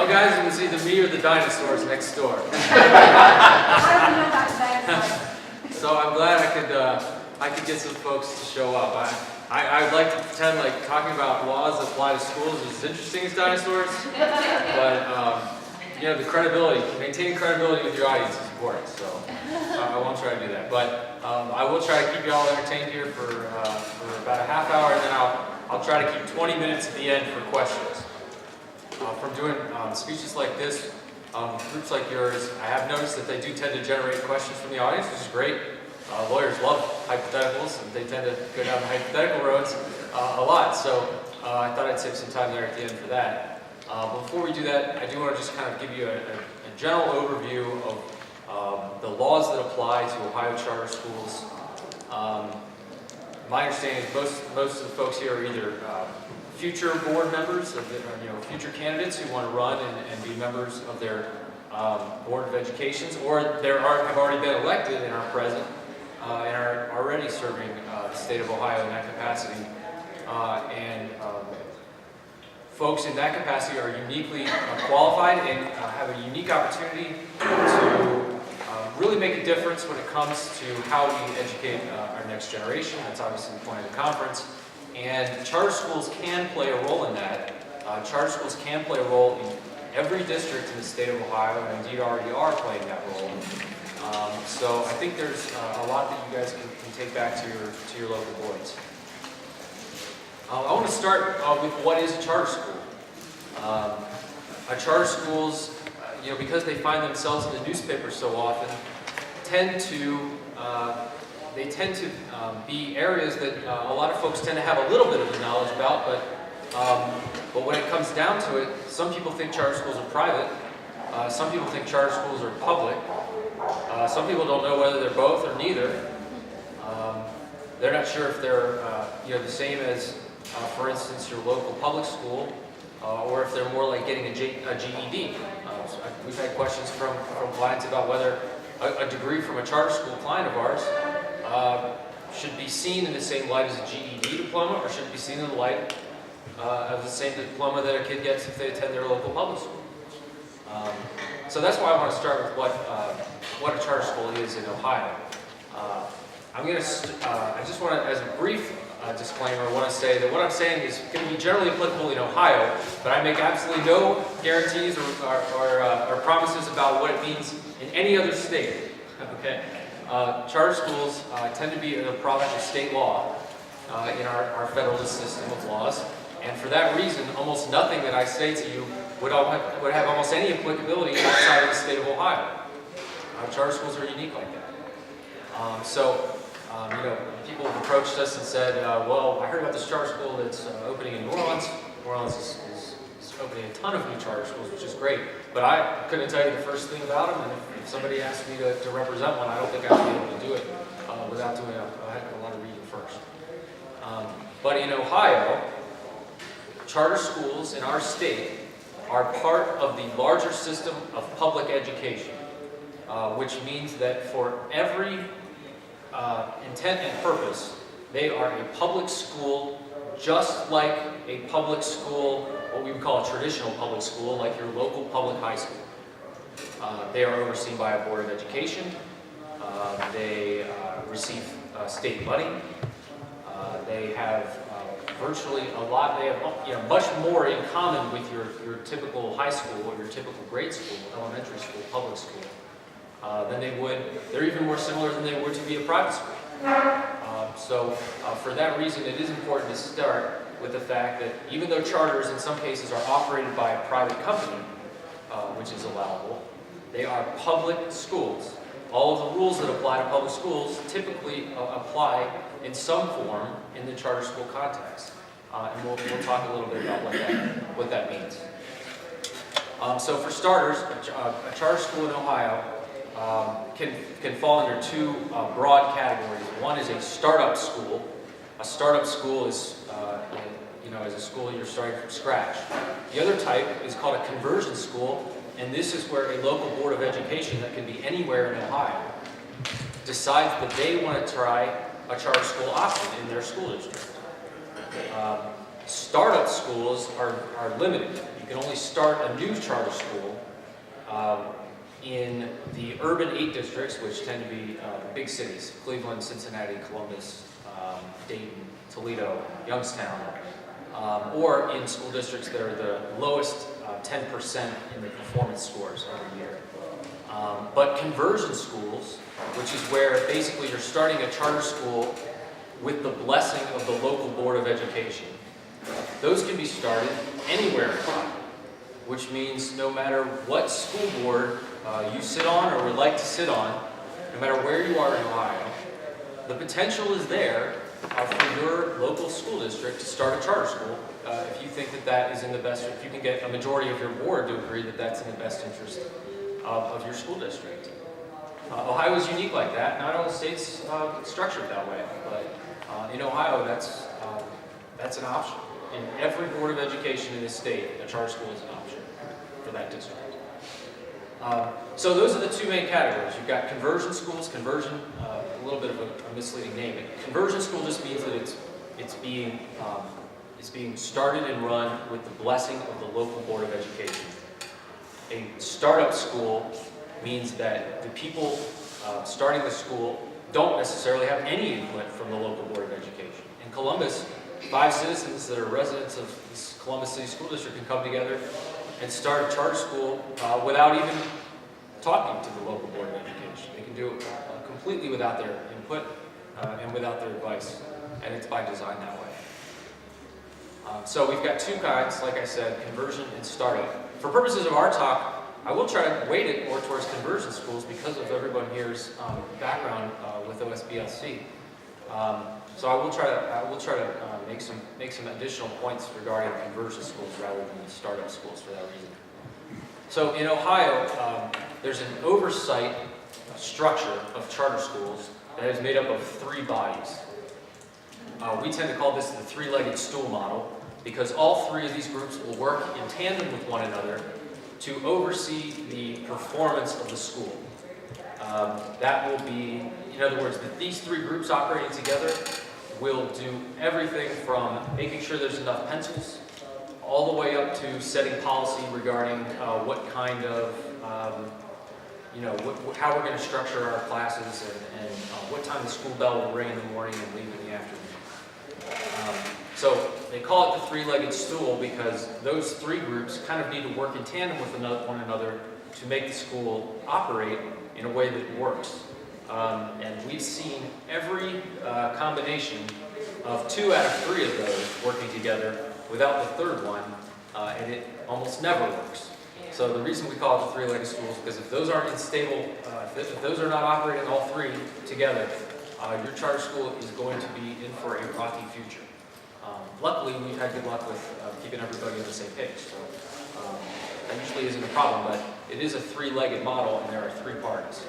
Well, guys, you can see the me or the dinosaurs next door. I don't know about dinosaurs. So I'm glad I could get some folks to show up. I'd like to pretend like talking about laws that apply to schools is as interesting as dinosaurs, but you know, the credibility, maintaining credibility with your audience is important. So I won't try to do that, but I will try to keep you all entertained here for about a half hour, and then I'll try to keep 20 minutes at the end for questions. From doing speeches like this, groups like yours, I have noticed that they do tend to generate questions from the audience, which is great. Lawyers love hypotheticals, and they tend to go down the hypothetical roads a lot, so I thought I'd save some time there at the end for that. But before we do that, I do want to just kind of give you a general overview of the laws that apply to Ohio charter schools. My understanding is most of the folks here are either future board members, future candidates who want to run and be members of their Board of Educations, or have already been elected and are present and are already serving the state of Ohio in that capacity. Folks in that capacity are uniquely qualified and have a unique opportunity to really make a difference when it comes to how we educate our next generation. That's obviously the point of the conference. And charter schools can play a role in that. Charter schools can play a role in every district in the state of Ohio, and indeed already are playing that role. So I think there's a lot that you guys can take back to your local boards. I want to start with what is a charter school. Charter schools, because they find themselves in the newspaper so often, tend to be areas that a lot of folks tend to have a little bit of the knowledge about, but when it comes down to it, some people think charter schools are private, some people think charter schools are public, some people don't know whether they're both or neither. They're not sure if they're the same as, for instance, your local public school, or if they're more like getting a GED. We've had questions from clients about whether a degree from a charter school client of ours should be seen in the same light as a GED diploma, or should it be seen in the light of the same diploma that a kid gets if they attend their local public school. So that's why I want to start with what a charter school is in Ohio. I just want to, as a brief disclaimer, I want to say that what I'm saying is going to be generally applicable in Ohio, but I make absolutely no guarantees or promises about what it means in any other state. Okay. Charter schools tend to be in the province of state law in our federalist system of laws, and for that reason, almost nothing that I say to you would have almost any applicability outside of the state of Ohio. Charter schools are unique like that. People have approached us and said, well, I heard about this charter school that's opening in New Orleans. New Orleans is opening a ton of new charter schools, which is great, but I couldn't tell you the first thing about them, and if somebody asked me to represent one, I don't think I'd be able to do it without doing a lot of reading first. But in Ohio, charter schools in our state are part of the larger system of public education, which means that for every intent and purpose, they are a public school, just like a public school, what we would call a traditional public school, like your local public high school. They are overseen by a Board of Education. They receive state money. They have virtually a lot. They have much more in common with your typical high school or your typical grade school, elementary school, public school. Than they would. They're even more similar than they would to be a private school. For that reason, it is important to start with the fact that even though charters in some cases are operated by a private company, which is allowable, they are public schools. All of the rules that apply to public schools typically apply in some form in the charter school context. And we'll talk a little bit about what that means. So for starters, a charter school in Ohio can fall under two broad categories. One is a startup school. A startup school is, is a school you're starting from scratch. The other type is called a conversion school, and this is where a local Board of Education that can be anywhere in Ohio decides that they want to try a charter school option in their school district. Startup schools are limited. You can only start a new charter school in the urban 8 districts, which tend to be big cities: Cleveland, Cincinnati, Columbus, Dayton, Toledo, Youngstown, or in school districts that are the lowest 10% in the performance scores every year. But conversion schools, which is where basically you're starting a charter school with the blessing of the local Board of Education, those can be started anywhere in Ohio, which means no matter what school board you sit on or would like to sit on, no matter where you are in Ohio, the potential is there for your local school district to start a charter school if you think that that is in the best, if you can get a majority of your board to agree that that's in the best interest of your school district. Ohio is unique like that. Not all states structured that way, but in Ohio, that's an option. In every Board of Education in this state, a charter school is an option for that district. So those are the two main categories. You've got conversion schools. Conversion, a little bit of a misleading name. Conversion school just means that it's being started and run with the blessing of the local Board of Education. A startup school means that the people starting the school don't necessarily have any input from the local Board of Education. In Columbus, 5 citizens that are residents of this Columbus City School District can come together and start a charter school without even talking to the local Board of Education. They can do it completely without their input and without their advice, and it's by design that way. So we've got two kinds, like I said, conversion and startup. For purposes of our talk, I will try to weight it more towards conversion schools because of everyone here's background with OSBLC. So I will try to make some additional points regarding conversion schools rather than the startup schools for that reason. So in Ohio, there's an oversight structure of charter schools that is made up of 3 bodies. We tend to call this the 3-legged stool model because all 3 of these groups will work in tandem with one another to oversee the performance of the school. That will be, in other words, that these 3 groups operating together will do everything from making sure there's enough pencils, all the way up to setting policy regarding what kind of, how we're going to structure our classes and what time the school bell will ring in the morning and leave in the afternoon. So they call it the 3-legged stool because those 3 groups kind of need to work in tandem with one another to make the school operate in a way that works. And we've seen every combination of 2 out of 3 of those working together without the 3rd one, and it almost never works. So the reason we call it the 3-legged stool is because if those aren't in stable, if those are not operating all 3 together, your charter school is going to be in for a rocky future. Luckily, we've had good luck with keeping everybody on the same page, so that usually isn't a problem, but it is a 3-legged model, and there are 3 parts.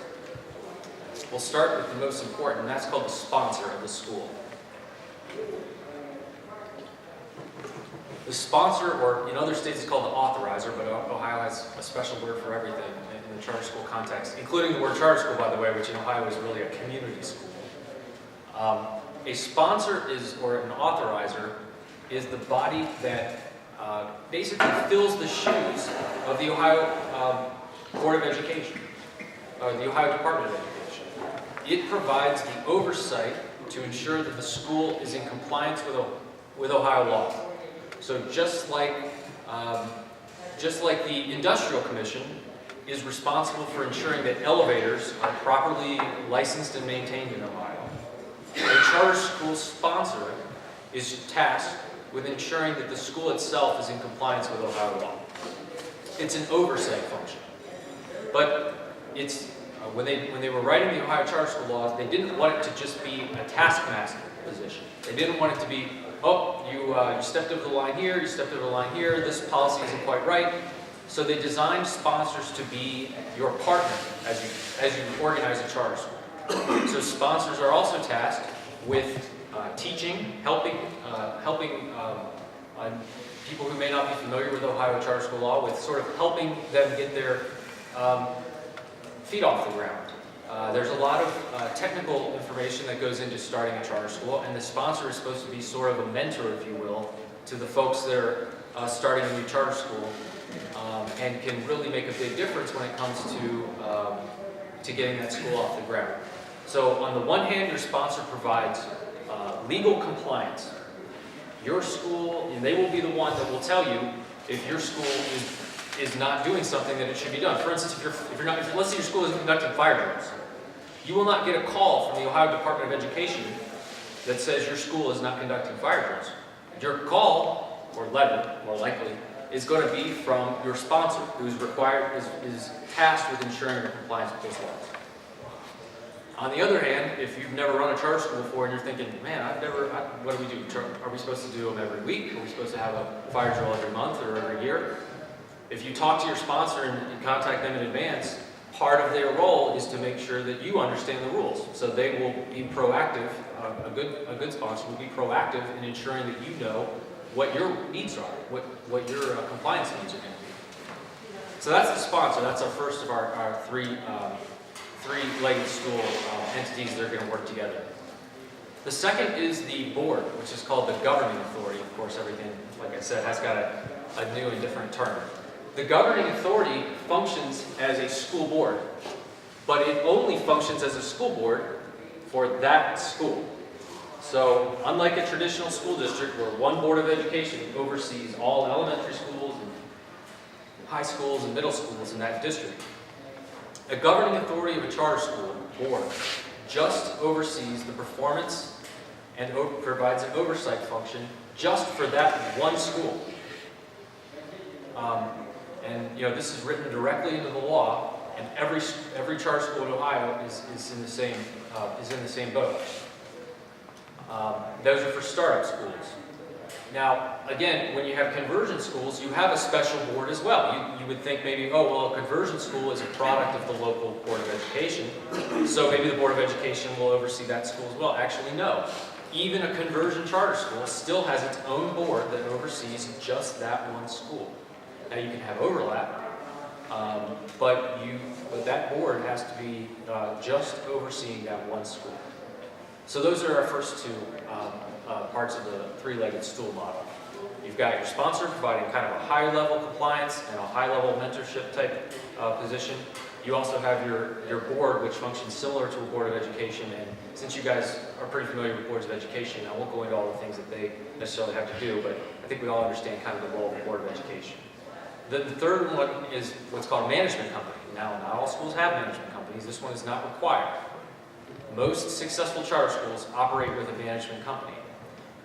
We'll start with the most important, and that's called the sponsor of the school. The sponsor, or in other states it's called the authorizer, but Ohio has a special word for everything in the charter school context, including the word charter school, by the way, which in Ohio is really a community school. A sponsor or an authorizer is the body that basically fills the shoes of the Ohio Board of Education, or the Ohio Department of Education. It provides the oversight to ensure that the school is in compliance with Ohio law. So just like the Industrial Commission is responsible for ensuring that elevators are properly licensed and maintained in Ohio, a charter school sponsor is tasked with ensuring that the school itself is in compliance with Ohio law. It's an oversight function. But it's when they were writing the Ohio charter school laws, they didn't want it to just be a taskmaster position. They didn't want it to be, oh, you stepped over the line here, you stepped over the line here, this policy isn't quite right. So they designed sponsors to be your partner as you organize a charter school. So sponsors are also tasked with teaching, helping people who may not be familiar with Ohio charter school law, with sort of helping them get their feet off the ground. There's a lot of technical information that goes into starting a charter school, and the sponsor is supposed to be sort of a mentor, if you will, to the folks that are starting a new charter school, and can really make a big difference when it comes to getting that school off the ground. So on the one hand, your sponsor provides legal compliance. Your school, and they will be the one that will tell you if your school is not doing something that it should be done. For instance, let's say your school isn't conducting fire drills, you will not get a call from the Ohio Department of Education that says your school is not conducting fire drills. Your call, or letter, more likely, is going to be from your sponsor, who is tasked with ensuring your compliance with those laws. On the other hand, if you've never run a charter school before and you're thinking, man, what do we do? Are we supposed to do them every week? Are we supposed to have a fire drill every month or every year? If you talk to your sponsor and contact them in advance, part of their role is to make sure that you understand the rules. So they will be proactive. A good sponsor will be proactive in ensuring that you know what your needs are, what your compliance needs are going to be. So that's the sponsor. That's our first of our three-legged stool entities that are going to work together. The second is the board, which is called the governing authority. Of course, everything, like I said, has got a new and different term. The governing authority functions as a school board, but it only functions as a school board for that school. So, unlike a traditional school district where one board of education oversees all elementary schools and high schools and middle schools in that district, a governing authority of a charter school board just oversees the performance and provides an oversight function just for that one school. And this is written directly into the law, and every charter school in Ohio is in the same boat. Those are for startup schools. Now, again, when you have conversion schools, you have a special board as well. You would think maybe, oh, well, a conversion school is a product of the local Board of Education, so maybe the Board of Education will oversee that school as well. Actually, no. Even a conversion charter school still has its own board that oversees just that one school. Now, you can have overlap, but that board has to be just overseeing that one school. So those are our first two parts of the three-legged stool model. You've got your sponsor providing kind of a high-level compliance and a high-level mentorship type position. You also have your board, which functions similar to a Board of Education. And since you guys are pretty familiar with boards of education, I won't go into all the things that they necessarily have to do, but I think we all understand kind of the role of the Board of Education. The third one is what's called a management company. Now, not all schools have management companies. This one is not required. Most successful charter schools operate with a management company.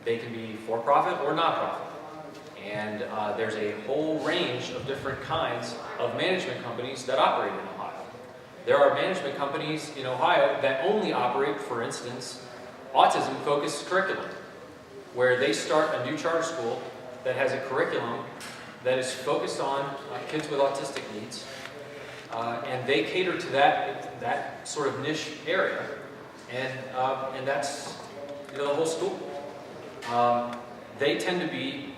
They can be for-profit or not-profit. And there's a whole range of different kinds of management companies that operate in Ohio. There are management companies in Ohio that only operate, for instance, autism-focused curriculum, where they start a new charter school that has a curriculum that is focused on kids with autistic needs, and they cater to that sort of niche area, and that's the whole school. They tend to be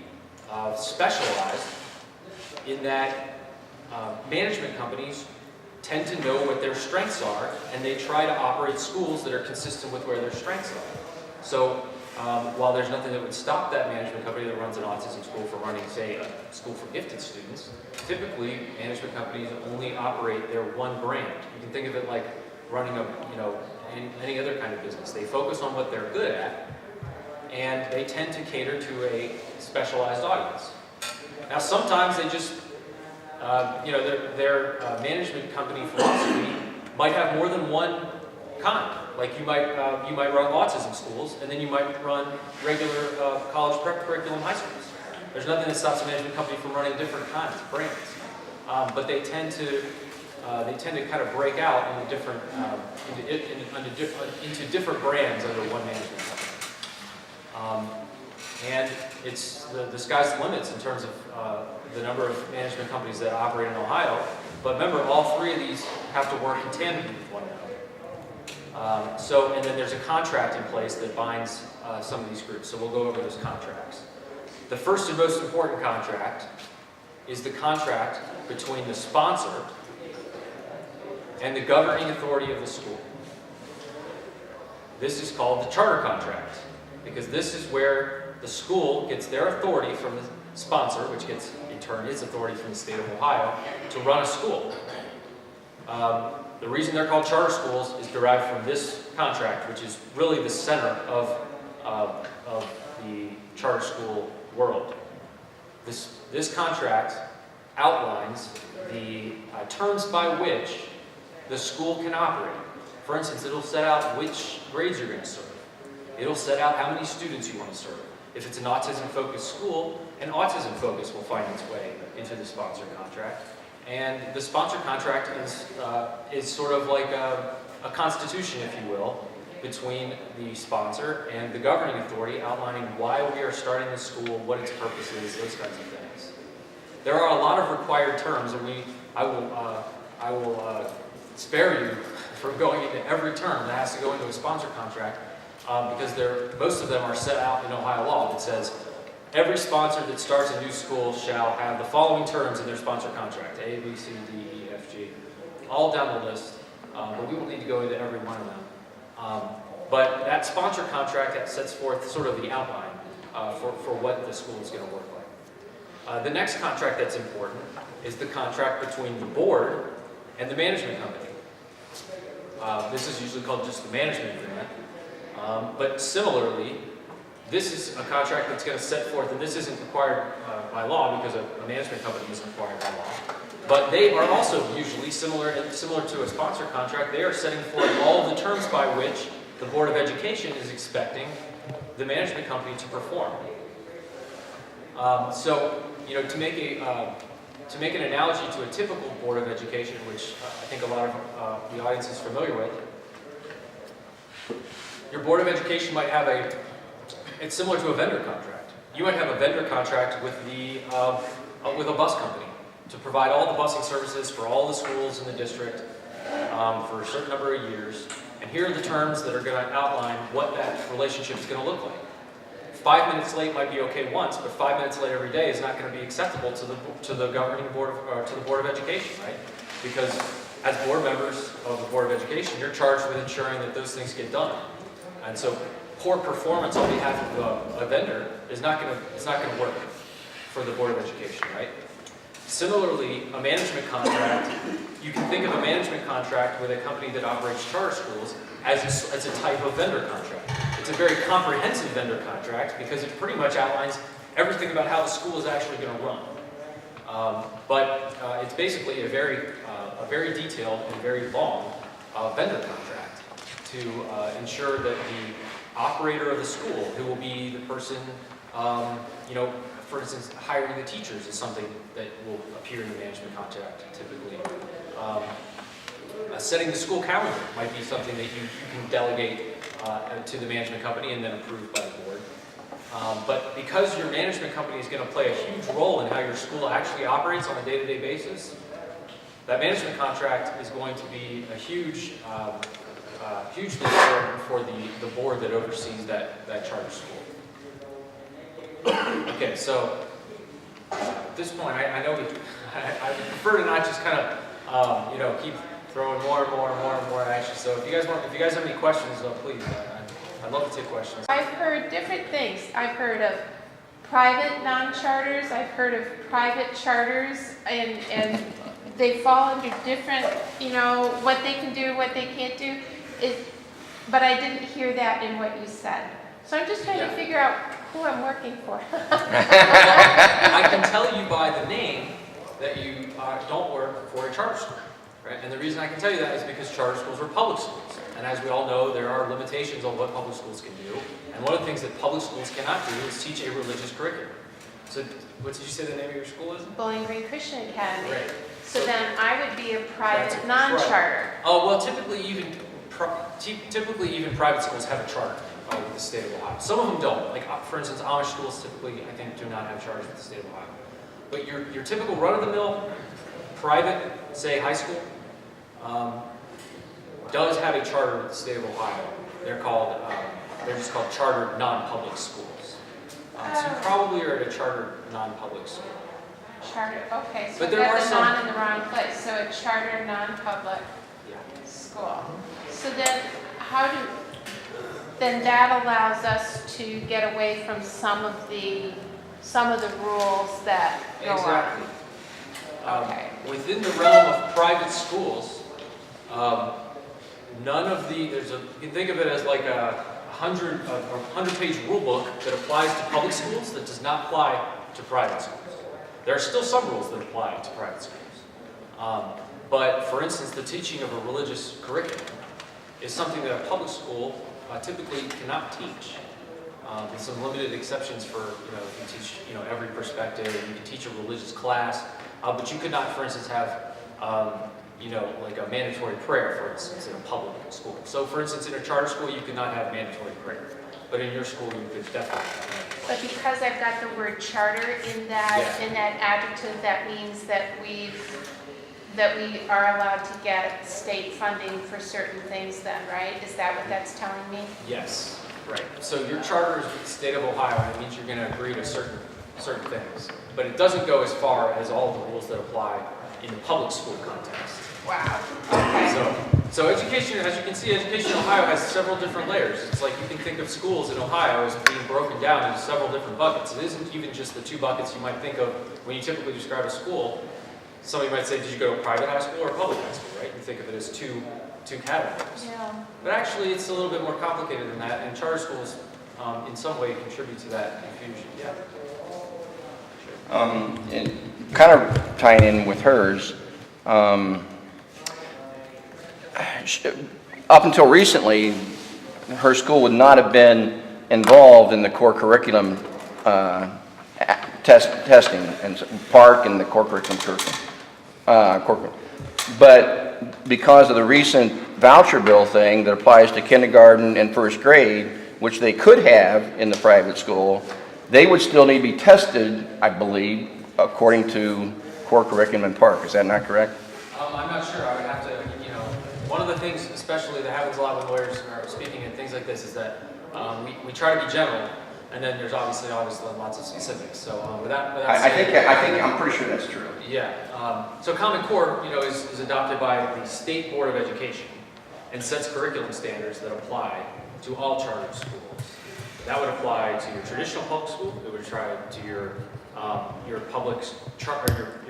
specialized in that management companies tend to know what their strengths are, and they try to operate schools that are consistent with where their strengths are. So while there's nothing that would stop that management company that runs an autism school from running, say, a school for gifted students, typically management companies only operate their one brand. You can think of it like running any other kind of business. They focus on what they're good at, and they tend to cater to a specialized audience. Now, sometimes they just, their management company philosophy might have more than one kind. Like you might run autism schools, and then you might run regular college prep curriculum high schools. There's nothing that stops a management company from running different kinds of brands, but they tend to kind of break out into different into different brands under one management company. And it's the sky's the limits in terms of the number of management companies that operate in Ohio. But remember, all three of these have to work in tandem with one another. And then there's a contract in place that binds some of these groups. So we'll go over those contracts. The first and most important contract is the contract between the sponsor and the governing authority of the school. This is called the charter contract, because this is where the school gets their authority from the sponsor, which gets in turn its authority from the state of Ohio, to run a school. The reason they're called charter schools is derived from this contract, which is really the center of the charter school world. This contract outlines the terms by which the school can operate. For instance, it'll set out which grades you're going to serve. It'll set out how many students you want to serve. If it's an autism-focused school, an autism focus will find its way into the sponsor contract. And the sponsor contract is sort of like a constitution, if you will, between the sponsor and the governing authority, outlining why we are starting the school, what its purpose is, those kinds of things. There are a lot of required terms, and I will spare you from going into every term that has to go into a sponsor contract, because most of them are set out in Ohio law that says every sponsor that starts a new school shall have the following terms in their sponsor contract: A, B, C, D, E, F, G, all down the list. But we won't need to go into every one of them. But that sponsor contract that sets forth sort of the outline for what the school is going to work like. The next contract that's important is the contract between the board and the management company. This is usually called just the management agreement. But similarly, this is a contract that's going to set forth, and this isn't required by law because a management company isn't required by law. But they are also usually similar to a sponsor contract. They are setting forth all of the terms by which the Board of Education is expecting the management company to perform. So, you know, to make an analogy to a typical Board of Education, which I think a lot of the audience is familiar with, your Board of Education might have it's similar to a vendor contract. You might have a vendor contract with a bus company to provide all the busing services for all the schools in the district for a certain number of years. And here are the terms that are going to outline what that relationship is going to look like. 5 minutes late might be okay once, but 5 minutes late every day is not going to be acceptable to the governing board to the Board of Education, right? Because as board members of the Board of Education, you're charged with ensuring that those things get done. And so poor performance on behalf of a vendor is not going to work for the Board of Education, right? Similarly, a management contract, you can think of a management contract with a company that operates charter schools as a type of vendor contract. It's a very comprehensive vendor contract because it pretty much outlines everything about how the school is actually going to run. But it's basically a very detailed and very long vendor contract to ensure that the operator of the school, who will be the person, for instance, hiring the teachers is something that will appear in the management contract typically. Setting the school calendar might be something that you can delegate to the management company and then approved by the board. But because your management company is going to play a huge role in how your school actually operates on a day-to-day basis, that management contract is going to be a hugely important for the board that oversees that charter school. Okay, so at this point, I know I prefer to not just kind of keep throwing more and more at you. So if you guys have any questions, please, I'd love to take questions. I've heard different things. I've heard of private non-charters. I've heard of private charters, and they fall under different, what they can do, what they can't do. But I didn't hear that in what you said. So I'm just trying to figure out who I'm working for. I can tell you by the name that you don't work for a charter school, right? And the reason I can tell you that is because charter schools are public schools. And as we all know, there are limitations on what public schools can do. And one of the things that public schools cannot do is teach a religious curriculum. So what did you say the name of your school is? Bowling Green Christian Academy. Right. So then I would be a private non-charter. Oh, well, typically even private schools have a charter with the state of Ohio. Some of them don't. Like, for instance, Amish schools typically, I think, do not have charters with the state of Ohio. But your typical run-of-the-mill private, say, high school, does have a charter with the state of Ohio. They're just called chartered non-public schools. So you probably are at a chartered non-public school. Charter, okay. So but we there got are the some non in the wrong place. So a charter non-public school. So then how do then that allows us to get away from some of the rules that go Exactly. on. Okay. Within the realm of private schools, none of the, you can think of it as like a 100-page rule book that applies to public schools that does not apply to private schools. There are still some rules that apply to private schools. But for instance, the teaching of a religious curriculum is something that a public school typically cannot teach. With some limited exceptions for, you can teach, every perspective, and you can teach a religious class, but you could not, for instance, have, like a mandatory prayer, for instance, in a public school. So, for instance, in a charter school, you could not have mandatory prayer, but in your school, you could definitely have mandatory. But because I've got the word charter in that adjective, that means that we are allowed to get state funding for certain things then, right? Is that what that's telling me? Yes, right. So your charter is with the state of Ohio, and it means you're going to agree to certain things. But it doesn't go as far as all the rules that apply in the public school context. Wow. Okay. So education, as you can see, education in Ohio has several different layers. It's like you can think of schools in Ohio as being broken down into several different buckets. It isn't even just the two buckets you might think of when you typically describe a school. Somebody might say, did you go to private high school or public high school, right? You think of it as two categories. Yeah. But actually, it's a little bit more complicated than that, and charter schools, in some way, contribute to that confusion. Yeah. And kind of tying in with hers, up until recently, her school would not have been involved in the core curriculum testing and PARC and the core curriculum curriculum. But because of the recent voucher bill thing that applies to kindergarten and first grade, which they could have in the private school, they would still need to be tested, I believe, according to core curriculum and PARC. Is that not correct? I'm not sure. I would have to, one of the things, especially that happens a lot when lawyers are speaking and things like this, is that we try to be general, and then there's obviously lots of specifics. So I think I'm pretty sure that's true. Yeah. So Common Core, is adopted by the State Board of Education and sets curriculum standards that apply to all charter schools. That would apply to your traditional public school. It would apply to your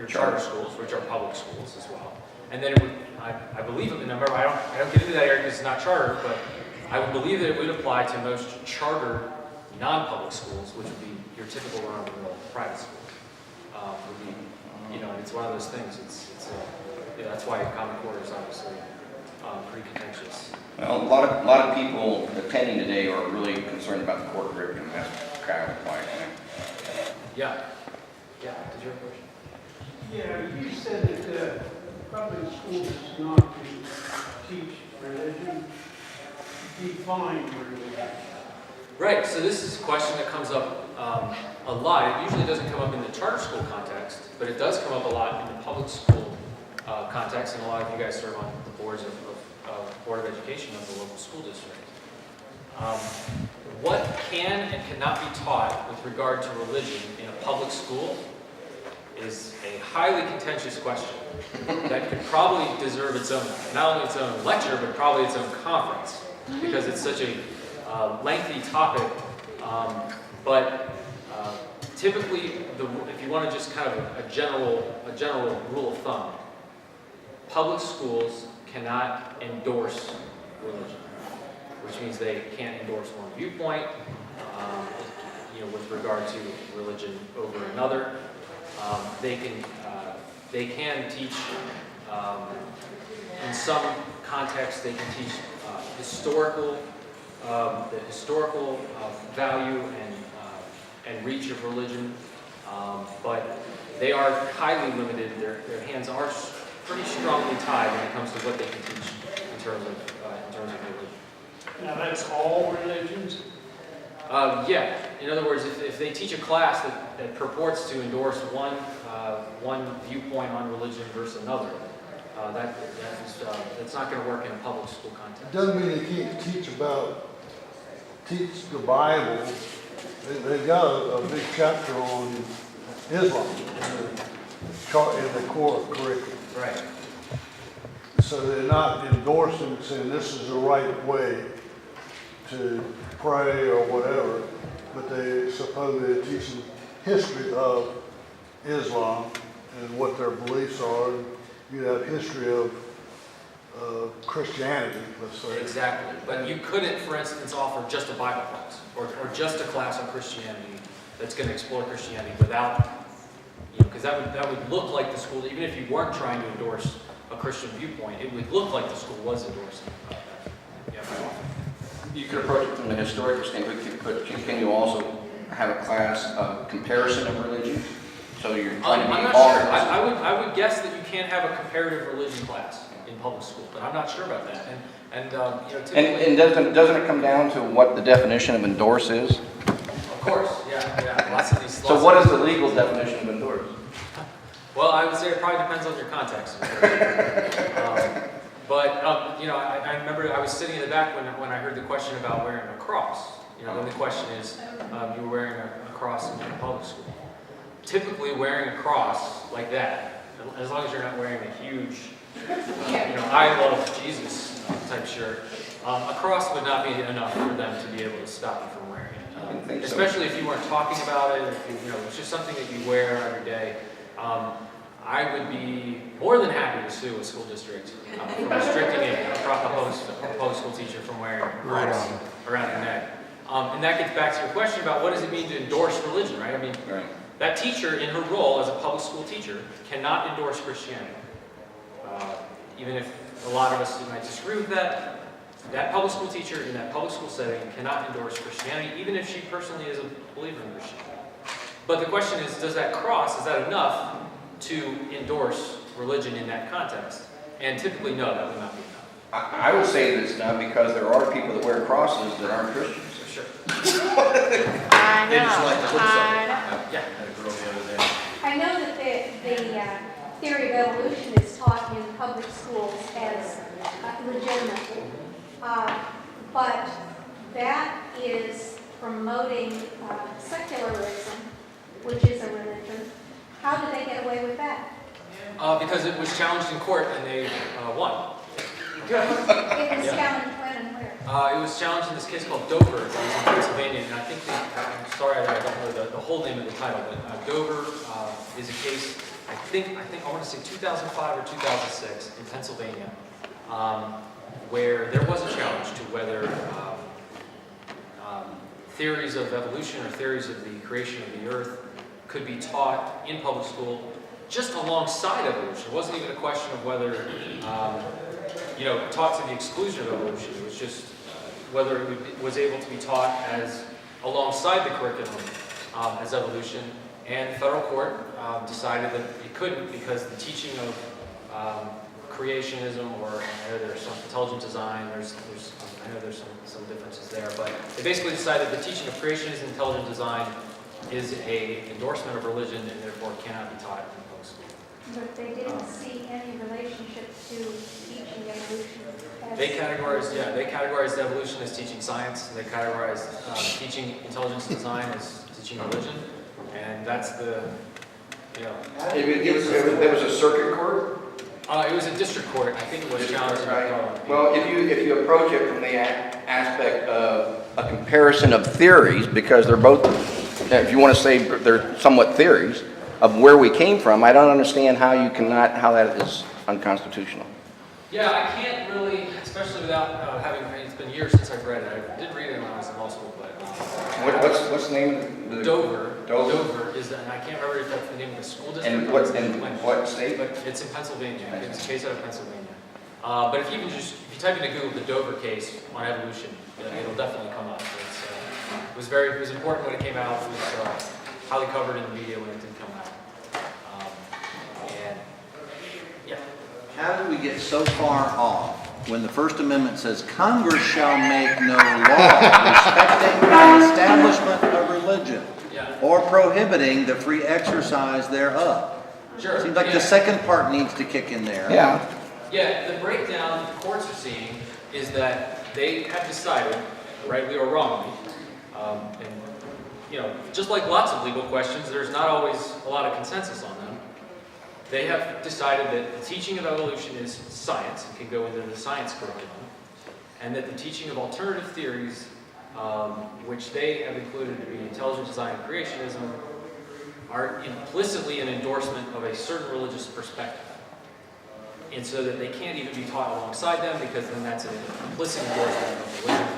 charter schools, which are public schools as well. And then it would, I believe, remember, I don't get into that area because it's not charter, but I would believe that it would apply to most charter non-public schools, which would be your typical run-of-the-mill private school. It's one of those things. That's why Common Core is obviously pretty contentious. Well, a lot of people attending today are really concerned about the core curriculum. That's kind of why. Yeah. Yeah. Did you have a question? Yeah, you said that public schools is not to teach religion. Define religion. Right. So this is a question that comes up a lot. It usually doesn't come up in the charter school context, but it does come up a lot in the public school context, and a lot of you guys serve on the boards of Board of Education of the local school district. What can and cannot be taught with regard to religion in a public school is a highly contentious question that could probably deserve its own, not only its own lecture, but probably its own conference, because it's such a lengthy topic. But typically, if you want to just kind of a general rule of thumb, public schools cannot endorse religion, which means they can't endorse one viewpoint, with regard to religion over another. They can teach, in some contexts, they can teach the historical value and reach of religion, but they are highly limited. Their hands are pretty strongly tied when it comes to what they can teach in terms of religion. Now that's all religions? Yeah. In other words, if they teach a class that purports to endorse one viewpoint on religion versus another, that's not going to work in a public school context. Doesn't mean they can't teach the Bible. They've got a big chapter on Islam in the core curriculum. to pray or whatever, but they supposedly are teaching history of Islam and what their beliefs are. You have history of Christianity, let's say. Exactly. But you couldn't, for instance, offer just a Bible class or just a class on Christianity that's going to explore Christianity without, because that would look like the school, even if you weren't trying to endorse a Christian viewpoint, it would look like the school was endorsing that. You could approach it from the historical standpoint, but can you also have a class of comparison of religion? So you're trying to be I'm not all. sure. I would guess that you can't have a comparative religion class in public school, but I'm not sure about that. Typically, And doesn't it come down to what the definition of endorse is? of course, yeah, lots of these. So what is the legal definition of endorse? Well, I would say it probably depends on your context. I remember I was sitting in the back when I heard the question about wearing a cross. Then the question is, you were wearing a cross in public school. Typically, wearing a cross like that, as long as you're not wearing a huge, I love Jesus type shirt, a cross would not be enough for them to be able to stop you from wearing it. Especially if you weren't talking about it, if it's just something that you wear every day. I would be more than happy to sue a school district for restricting a public school teacher from wearing a cross around their neck. And that gets back to your question about what does it mean to endorse religion, right? I mean, that teacher in her role as a public school teacher cannot endorse Christianity. Even if a lot of us might disagree with that, that public school teacher in that public school setting cannot endorse Christianity, even if she personally is a believer in Christianity. But the question is, does that cross, is that enough to endorse religion in that context? And typically, no, that would not be enough. I would say that it's not, because there are people that wear crosses that aren't Christians. For sure. I They just like know. to look I know. something. Yeah. I had a girl the other day. I know that the theory of evolution is taught in public schools as legitimate, but that is promoting secularism, which is a religion. How did they get away with that? Because it was challenged in court and they won. It was challenged when and where? It was challenged in this case called Dover. It was in Pennsylvania, and I think I'm sorry I don't know the whole name of the title, but Dover is a case. I want to say 2005 or 2006 in Pennsylvania, where there was a challenge to whether theories of evolution or theories of the creation of the earth could be taught in public school just alongside evolution. It wasn't even a question of whether, taught to the exclusion of evolution. It was just whether it was able to be taught as alongside the curriculum as evolution. And the federal court decided that it couldn't, because the teaching of creationism, or I know there's some intelligent design, I know there's some differences there, but they basically decided the teaching of creationism and intelligent design is an endorsement of religion and therefore cannot be taught in public school. But they didn't see any relationship to teaching evolution. They categorized evolution as teaching science, and they categorized teaching intelligence design as teaching religion, and that's the, There was a circuit court? it was a district court. I think it was challenged. Well, if you approach it from the aspect of a comparison of theories, because they're both, if you want to say they're somewhat theories of where we came from, I don't understand how that is unconstitutional. Yeah, I can't really, especially without it's been years since I've read it. I did read it when I was in law school, but What's the name? Dover. Dover. Dover is, and I can't remember if that's the name of the school district. And what state? But it's in Pennsylvania. It's a case out of Pennsylvania. But if you type into Google the Dover case on evolution, it'll definitely come up. It was important when it came out. It was highly covered in the media when it did come out. How did we get so far off when the First Amendment says Congress shall make no law respecting the establishment of religion or prohibiting the free exercise thereof? Sure. Seems like the second part needs to kick in there. Yeah. Yeah, the breakdown the courts are seeing is that they have decided, rightly or wrongly, just like lots of legal questions, there's not always a lot of consensus on them. They have decided that the teaching of evolution is science and can go into the science curriculum, and that the teaching of alternative theories which they have included to be intelligent design and creationism, are implicitly an endorsement of a certain religious perspective. And so that they can't even be taught alongside them, because then that's an implicit endorsement of religion.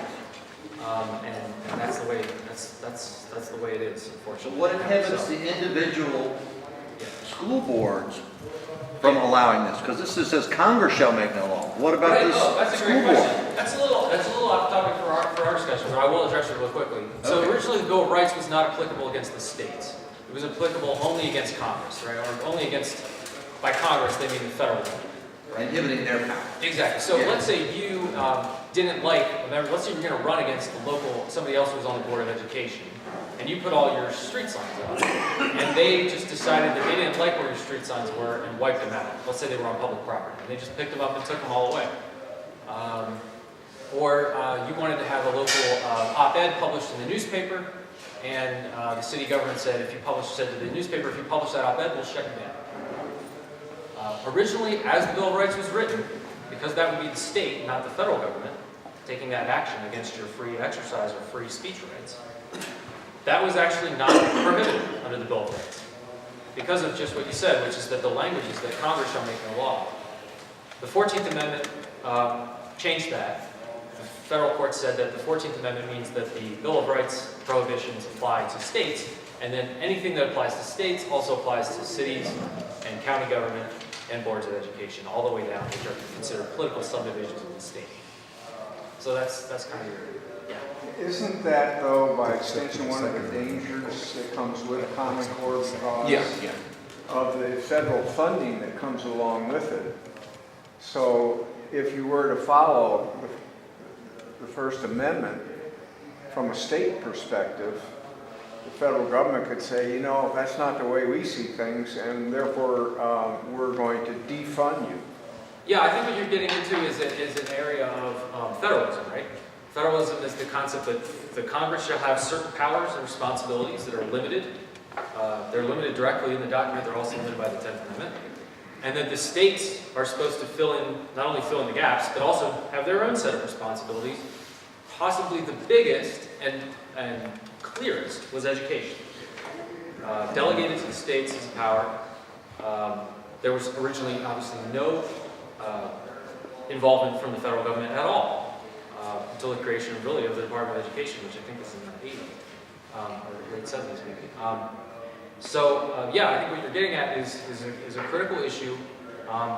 And that's the way that's the way it is, So unfortunately. what inhibits the individual school boards from allowing this? Because this says Congress shall make no law. What about Right, this that's a school great board? question. That's a little off topic for our discussion, but I will address it real quickly. So Okay. originally, the Bill of Rights was not applicable against the states. It was applicable only against Congress, right? Or only against, by Congress, they mean the federal government. Inhibiting their power. Exactly. So Yeah. let's say you didn't like, let's say you're going to run against the local, somebody else who was on the Board of Education, and you put all your street signs up, and they just decided that they didn't like where your street signs were and wiped them out. Let's say they were on public property, and they just picked them up and took them all away. Or you wanted to have a local op-ed published in the newspaper, and the city government said, said to the newspaper, if you publish that op-ed, we'll shut you down. Originally, as the Bill of Rights was written, because that would be the state, not the federal government, taking that action against your free exercise or free speech rights, that was actually not prohibited under the Bill of Rights. Because of just what you said, which is that the language is that Congress shall make no law. The 14th Amendment changed that. The federal court said that the 14th Amendment means that the Bill of Rights prohibitions apply to states, and then anything that applies to states also applies to cities and county government and boards of education, all the way down, which are considered political subdivisions of the state. So that's kind of your, Isn't that, though, by extension, one of the dangers that comes with Common Core because of the federal funding that comes along with it? So if you were to follow the First Amendment from a state perspective, the federal government could say, you know, that's not the way we see things, and therefore we're going to defund you. yeah, I think what you're getting into is an area of federalism, right? Federalism is the concept that the Congress shall have certain powers and responsibilities that are limited. They're limited directly in the document, they're also limited by the 10th Amendment. And that the states are supposed to not only fill in the gaps, but also have their own set of responsibilities. Possibly the biggest and clearest was education. Delegated to the states as a power. There was originally obviously no involvement from the federal government at all until the creation really of the Department of Education, which I think is in the 80s or late 70s maybe. Yeah, I think what you're getting at is a critical issue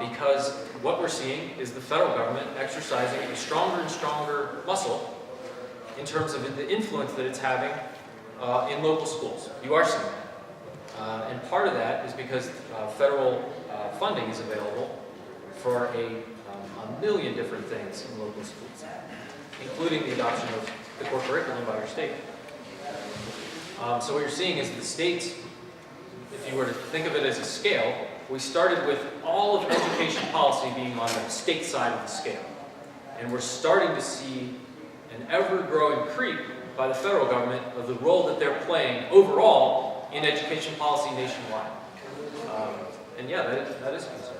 because what we're seeing is the federal government exercising a stronger and stronger muscle in terms of the influence that it's having in local schools. You are seeing that. And part of that is because federal funding is available for a million different things in local schools, including the adoption of the core curriculum by your state. So what you're seeing is the states, if you were to think of it as a scale, we started with all of education policy being on the state side of the scale. And we're starting to see an ever-growing creep by the federal government of the role that they're playing overall in education policy nationwide. And yeah, that is a concern.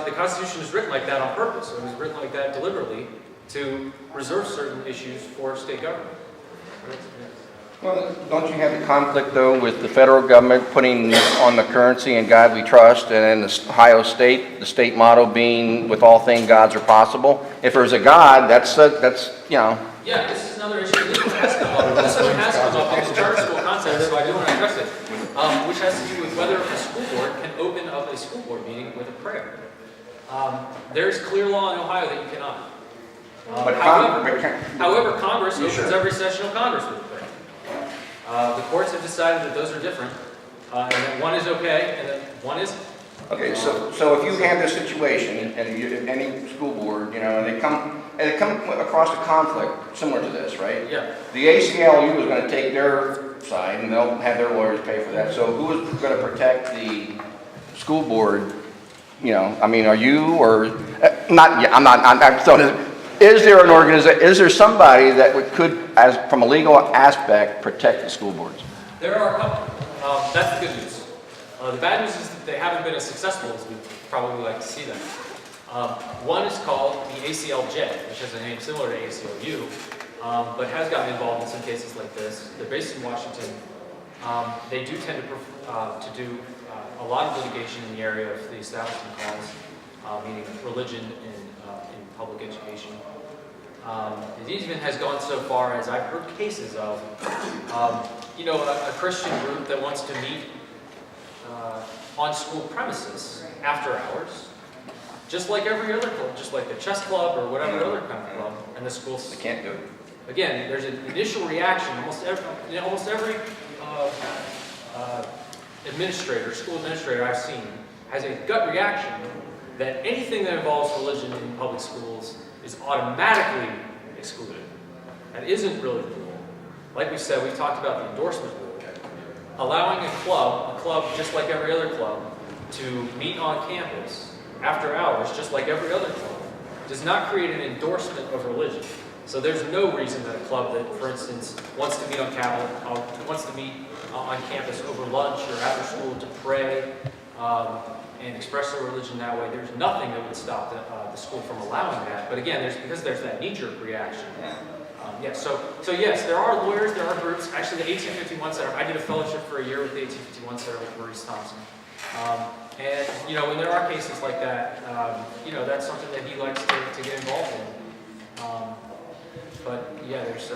The Constitution is written like that on purpose. It was written like that deliberately to reserve certain issues for state government. Well, don't you have the conflict, though, with the federal government putting on the currency "In God We Trust," and then the Ohio state, the state motto being "With all things Gods are possible"? If there's a God, that's you know. Yeah, this is another issue. This one has come up in the charter school context, so I do want to address it, which has to do with whether a school board can open up a school board meeting with a prayer. There's clear law in Ohio that you cannot. However, Congress opens every session of Congress with a prayer. The courts have decided that those are different, and that one is okay, and that one isn't. Okay, so if you have this situation, and any school board, you know, and they come across a conflict similar to this, right? Yeah. The ACLU is going to take their side, and they'll have their lawyers pay for that. So who is going to protect the school board? You know, I mean, are you or not? Yeah, I'm so. Is there an organization? Is there somebody that could, as from a legal aspect, protect the school boards? There are a couple. That's the good news. The bad news is that they haven't been as successful as we'd probably like to see them. One is called the ACLJ, which has a name similar to ACLU, but has gotten involved in some cases like this. They're based in Washington. They do tend to do a lot of litigation in the area of the Establishment Clause, meaning religion in public education. It even has gone so far as I've heard cases of, a Christian group that wants to meet on school premises after hours, just like every other club, just like the chess club or whatever other kind of club, and the schools. They can't do it. Again, there's an initial reaction. Almost every school administrator I've seen has a gut reaction that anything that involves religion in public schools is automatically excluded. That isn't really the rule. Like we said, we talked about the endorsement rule. Allowing a club just like every other club, to meet on campus after hours, just like every other club, does not create an endorsement of religion. So there's no reason that a club that, for instance, wants to meet on campus over lunch or after school to pray and express their religion that way, there's nothing that would stop the school from allowing that. But again, because there's that knee-jerk reaction. So yes, there are lawyers, there are groups. Actually, the 1851 Center, I did a fellowship for a year with the 1851 Center with Maurice Thompson. And when there are cases like that, that's something that he likes to get involved in. But yeah, there's.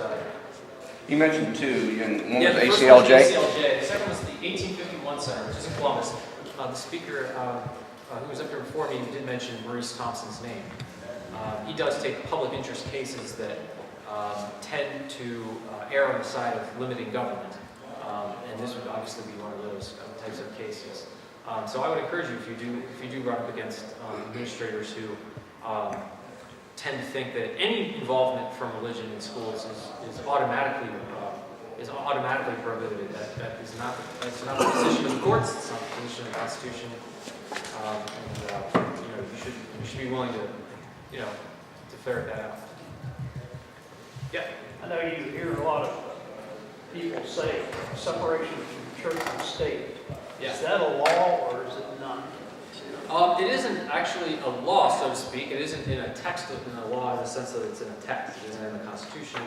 You mentioned two. One Yeah, was the first one was ACLJ. ACLJ. The second was the 1851 Center, which is in Columbus. The speaker who was up here before me did mention Maurice Thompson's name. He does take public interest cases that tend to err on the side of limiting government, and this would obviously be one of those types of cases. So I would encourage you, if you do run up against administrators who tend to think that any involvement from religion in schools is automatically prohibited. That's not the position of the courts. It's not the position of the Constitution. You should be willing to ferret that out. Yeah. I know you hear a lot of people say separation from church and state. Yeah. Is that a law or is it not? It isn't actually a law, so to speak. It isn't in a text in a law in the sense that it's in a text. It isn't in the Constitution.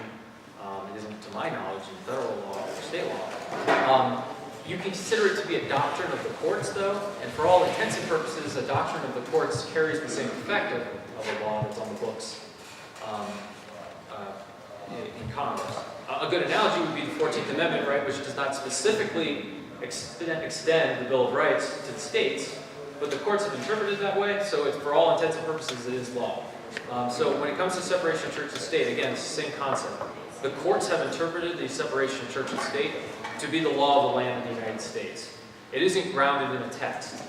It isn't, to my knowledge, in federal law or state law. You can consider it to be a doctrine of the courts, though, and for all intents and purposes, a doctrine of the courts carries the same effect of a law that's on the books in Congress. A good analogy would be the 14th Amendment, right, which does not specifically extend the Bill of Rights to the states, but the courts have interpreted it that way, so it's, for all intents and purposes, it is law. So when it comes to separation of church and state, again, it's the same concept. The courts have interpreted the separation of church and state to be the law of the land of the United States. It isn't grounded in a text.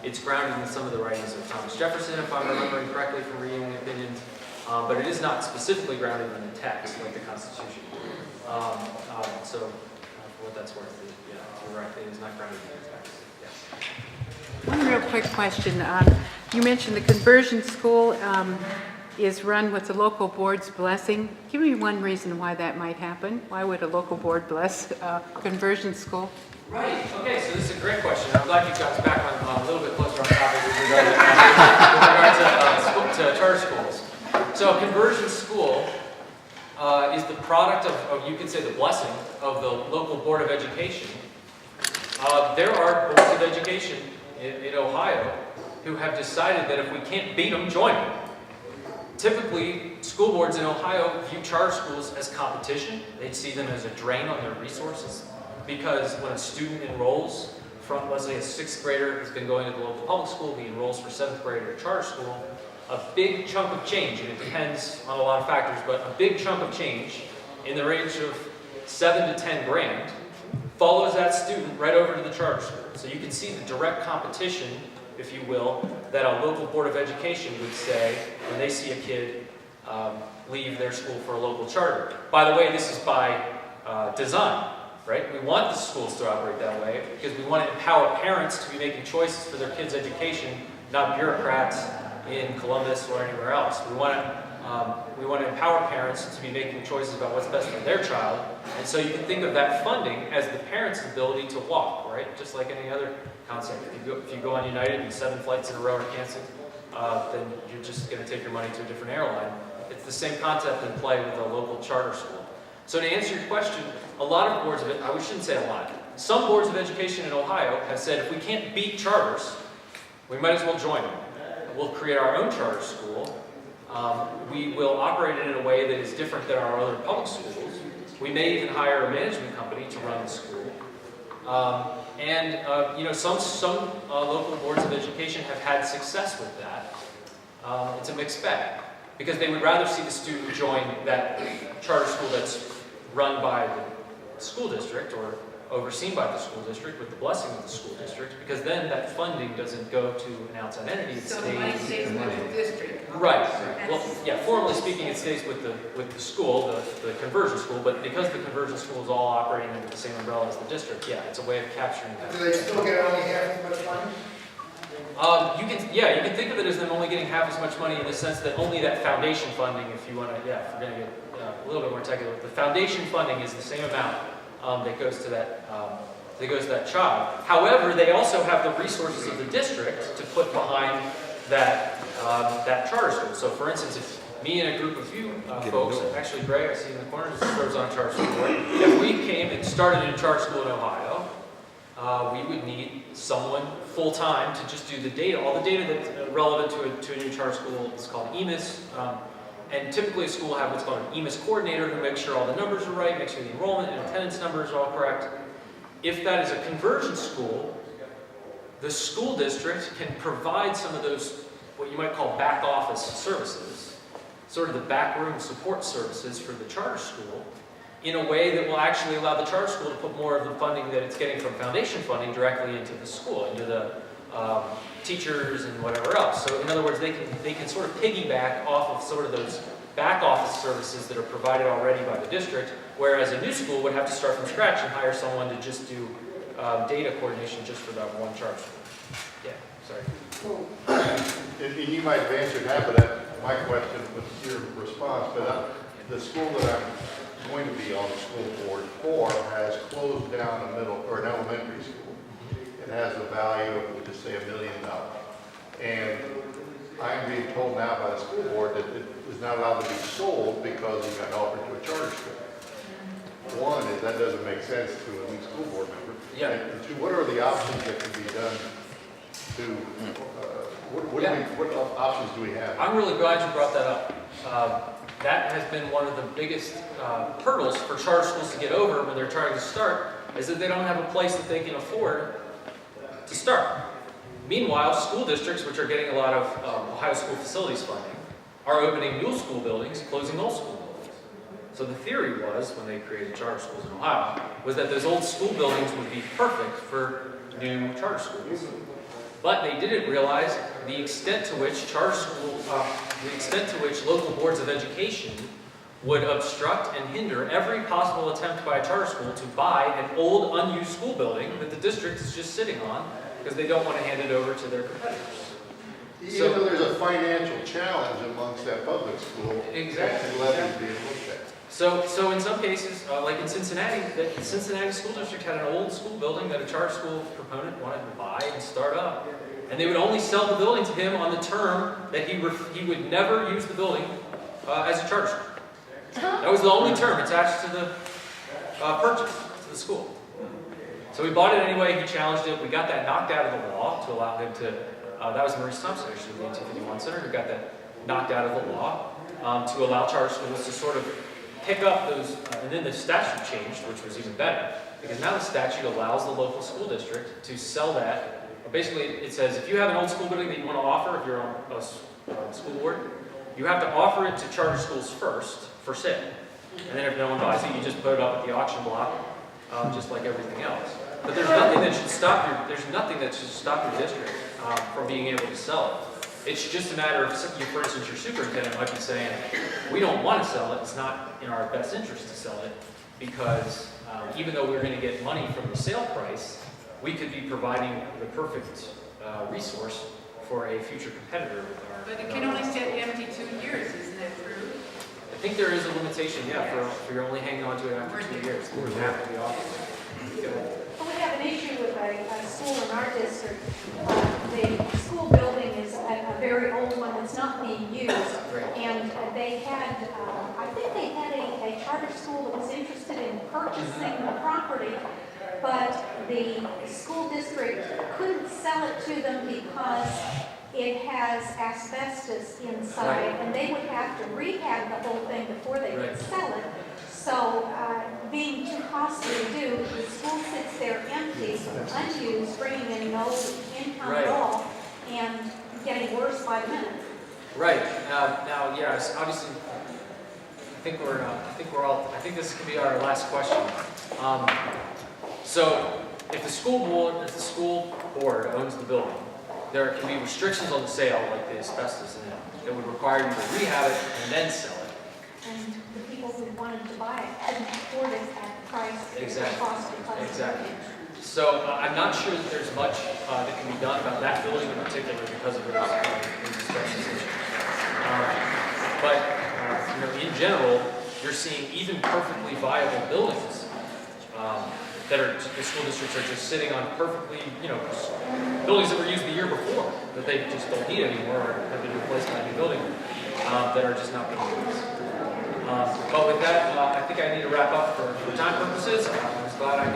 It's grounded in some of the writings of Thomas Jefferson, if I'm remembering correctly from reading the opinions, but it is not specifically grounded in a text like the Constitution. So for what that's worth, you're right, it is not grounded in a text. Yes. One real quick question. You mentioned the conversion school is run with the local board's blessing. Give me one reason why that might happen. Why would a local board bless a conversion school? Right. Okay, so this is a great question. I'm glad you got us back on a little bit closer on topic with regard to charter schools. So a conversion school is the product of, you could say, the blessing of the local Board of Education. There are boards of education in Ohio who have decided that if we can't beat them, join them. Typically, school boards in Ohio view charter schools as competition. They see them as a drain on their resources because when a student enrolls from, let's say, a 6th grader who's been going to the local public school, he enrolls for 7th grade at a charter school, a big chunk of change, and it depends on a lot of factors, but a big chunk of change in the range of $7 to $10 grand follows that student right over to the charter school. So you can see the direct competition, if you will, that a local Board of Education would say when they see a kid leave their school for a local charter. By the way, this is by design, right? We want the schools to operate that way because we want to empower parents to be making choices for their kids' education, not bureaucrats in Columbus or anywhere else. We want to empower parents to be making choices about what's best for their child. And so you can think of that funding as the parents' ability to walk, right? Just like any other concept. If you go on United and 7 flights in a row are canceled, then you're just going to take your money to a different airline. It's the same concept in play with a local charter school. So to answer your question, a lot of boards of I shouldn't say a lot. Some boards of education in Ohio have said if we can't beat charters, we might as well join them. We'll create our own charter school. We will operate it in a way that is different than our other public schools. We may even hire a management company to run the school. Some local boards of education have had success with that. It's a mixed bag because they would rather see the student join that charter school that's run by the school district or overseen by the school district with the blessing of the school district, because then that funding doesn't go to an outside entity. It So the money stays with the district. Right. Well, yeah, formally speaking, it stays with the school, the conversion school, but because the conversion school is all operating under the same umbrella as the district, yeah, it's a way of capturing that. Do they still get only half as much money? You can think of it as them only getting half as much money in the sense that only that foundation funding, if you want to, if we're going to get a little bit more technical, the foundation funding is the same amount that goes to that child. However, they also have the resources of the district to put behind that charter school. So, for instance, if me and a group of you folks, actually Greg, I see in the corner, serves on a charter school board. If we came and started a charter school in Ohio, we would need someone full-time to just do the data. All the data that's relevant to a new charter school is called EMIS. And typically a school will have what's called an EMIS coordinator who makes sure all the numbers are right, makes sure the enrollment and attendance numbers are all correct. If that is a conversion school, the school district can provide some of those, what you might call back office services, sort of the backroom support services for the charter school, in a way that will actually allow the charter school to put more of the funding that it's getting from foundation funding directly into the school, into the teachers and whatever else. So in other words, they can sort of piggyback off of sort of those back office services that are provided already by the district, whereas a new school would have to start from scratch and hire someone to just do data coordination just for that one charter school. Yeah, sorry. And you might have answered half of that, my question with your response, but the school that I'm going to be on the school board for has closed down a middle or an elementary school. It has a value of, we'll just say, $1 million. And I'm being told now by the school board that it is not allowed to be sold because it got offered to a charter school. One is that doesn't make sense to a new school board member. Yeah. And two, what are the options that can be done to, what options do we have? I'm really glad you brought that up. That has been one of the biggest hurdles for charter schools to get over when they're trying to start, is that they don't have a place that they can afford to start. Meanwhile, school districts, which are getting a lot of Ohio school facilities funding, are opening new school buildings, closing old school buildings. So the theory was, when they created charter schools in Ohio, was that those old school buildings would be perfect for new charter schools. But they didn't realize the extent to which local boards of education would obstruct and hinder every possible attempt by a charter school to buy an old, unused school building that the district is just sitting on because they don't want to hand it over to their competitors. Even though there's a financial challenge amongst that public school, Exactly. that levy's being looked at. So in some cases, like in Cincinnati, the Cincinnati School District had an old school building that a charter school proponent wanted to buy and start up. And they would only sell the building to him on the term that he would never use the building as a charter school. That was the only term attached to the purchase, to the school. So we bought it anyway, he challenged it, we got that knocked out of the law to allow him to, that was Maurice Thompson actually, the 1851 Center, who got that knocked out of the law to allow charter schools to sort of pick up those, and then the statute changed, which was even better, because now the statute allows the local school district to sell that. Basically, it says if you have an old school building that you want to offer, if you're on a school board, you have to offer it to charter schools first for sale. And then if no one buys it, you just put it up at the auction block, just like everything else. But there's nothing that should stop your district from being able to sell it. It's just a matter of, for instance, your superintendent might be saying, we don't want to sell it, it's not in our best interest to sell it, because even though we're going to get money from the sale price, we could be providing the perfect resource for a future competitor with our... But it can only sit empty 2 years, isn't that true? I think there is a limitation, yeah, for you're only hanging on to it after 2 years. It would have to be offered. Well, we have an issue with a school in our district. The school building is a very very old one that's not being used. Right. And they had, I think they had a charter school that was interested in purchasing the property, but the school district couldn't sell it to them because it has asbestos inside, Right. and they would have to rehab the whole thing before they Right. could sell it. So, being too costly to do, the school sits there empty, unused, bringing in no income Right. at all, and getting worse by the minute. Right, now, yes, obviously, I think I think this could be our last question. So, if the school board owns the building, there can be restrictions on the sale, like the asbestos in it, that would require you to rehab it and then sell it. And the people who wanted to buy it couldn't afford it at the price it Exactly. cost because Exactly. So, I'm not sure that there's much that can be done about that building in particular because of those asbestos issues. But, in general, you're seeing even perfectly viable buildings that are, the school districts are just sitting on perfectly, buildings that were used the year before, that they just don't need anymore or have been replaced by a new building, that are just not being used. But with that, I think I need to wrap up for time purposes. I was glad I